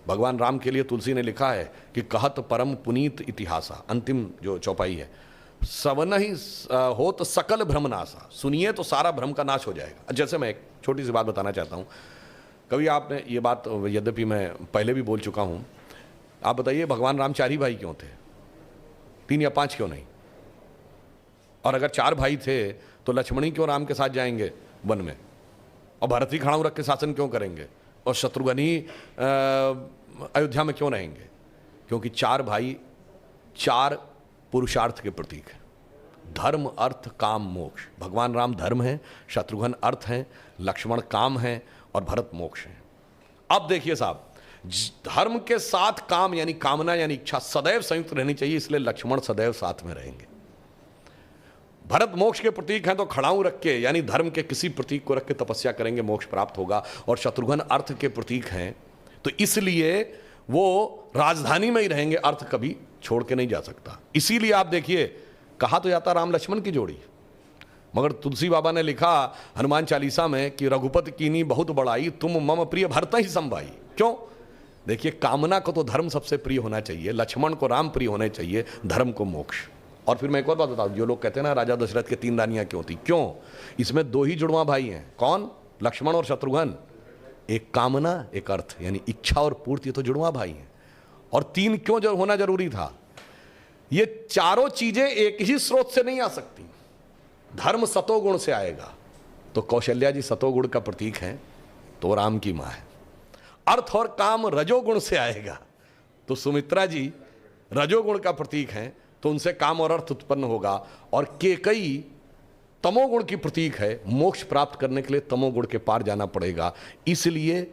भगवान राम के लिए तुलसी ने लिखा है कि कहत परम पुनीत इतिहासा, अंतिम जो चौपाई है, सवन ही हो तो सकल भ्रमनाशा, सुनिए तो सारा भ्रम का नाश हो जाएगा। जैसे मैं एक छोटी सी बात बताना चाहता हूँ, कभी आपने ये बात, यद्यपि मैं पहले भी बोल चुका हूँ, आप बताइए भगवान राम 4 ही भाई क्यों थे, 3 या 5 क्यों नहीं? और अगर 4 भाई थे तो लक्ष्मण ही क्यों राम के साथ जाएंगे वन में, और भरत ही खड़ाऊ रख के शासन क्यों करेंगे, और शत्रुघ्न ही अयोध्या में क्यों रहेंगे? क्योंकि 4 भाई 4 पुरुषार्थ के प्रतीक हैं, धर्म अर्थ काम मोक्ष। भगवान राम धर्म है, शत्रुघ्न अर्थ हैं, लक्ष्मण काम है और भरत मोक्ष है। अब देखिए साहब, धर्म के साथ काम यानी कामना यानी इच्छा सदैव संयुक्त रहनी चाहिए, इसलिए लक्ष्मण सदैव साथ में रहेंगे। भरत मोक्ष के प्रतीक हैं तो खड़ाऊ रख के यानी धर्म के किसी प्रतीक को रख के तपस्या करेंगे, मोक्ष प्राप्त होगा। और शत्रुघ्न अर्थ के प्रतीक हैं तो इसलिए वो राजधानी में ही रहेंगे, अर्थ कभी छोड़ के नहीं जा सकता। इसीलिए आप देखिए, कहा तो जाता राम लक्ष्मण की जोड़ी, मगर तुलसी बाबा ने लिखा हनुमान चालीसा में कि रघुपति कीनी बहुत बड़ाई, तुम मम प्रिय भरत ही संभाई। क्यों? देखिए, कामना को तो धर्म सबसे प्रिय होना चाहिए, लक्ष्मण को राम प्रिय होने चाहिए, धर्म को मोक्ष। और फिर मैं एक और बात बताऊं, जो लोग कहते हैं ना राजा दशरथ के 3 रानियां क्यों थी, क्यों? इसमें 2 ही जुड़वा भाई हैं, कौन? लक्ष्मण और शत्रुघ्न। एक कामना, एक अर्थ, यानी इच्छा और पूर्ति, तो जुड़वा भाई हैं। और 3 क्यों जो होना जरूरी था? ये चारों चीजें एक ही स्रोत से नहीं आ सकती। धर्म सतोगुण से आएगा तो कौशल्या जी सतोगुण का प्रतीक हैं, तो राम की मां है। अर्थ और काम रजोगुण से आएगा तो सुमित्रा जी रजोगुण का प्रतीक हैं, तो उनसे काम और अर्थ उत्पन्न होगा। और केकई तमोगुण की प्रतीक है, मोक्ष प्राप्त करने के लिए तमोगुण के पार जाना पड़ेगा। इसलिए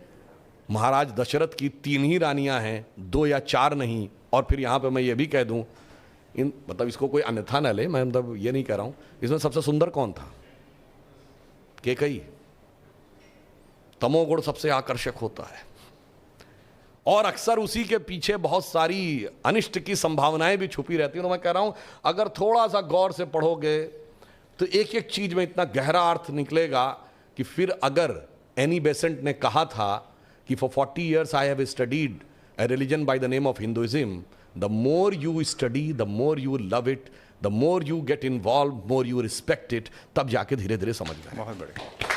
महाराज दशरथ की 3 ही रानियां हैं, 2 या 4 नहीं। और फिर यहां पे मैं ये भी कह दूं, मतलब इसको कोई अन्यथा न ले, मैं मतलब ये नहीं कह रहा हूं, इसमें सबसे सुंदर कौन था? केकई। तमोगुण सबसे आकर्षक होता है और अक्सर उसी के पीछे बहुत सारी अनिष्ट की संभावनाएं भी छुपी रहती हैं। तो मैं कह रहा हूं, अगर थोड़ा सा गौर से पढ़ोगे तो एक एक चीज में इतना गहरा अर्थ निकलेगा कि फिर अगर एनी बेसेंट ने कहा था कि for 40 years I have studied a religion by the name of Hinduism, the more you study, the more you love it, the more you get involved, more you respect it, तब जाके धीरे धीरे समझ में। बहुत बढ़िया।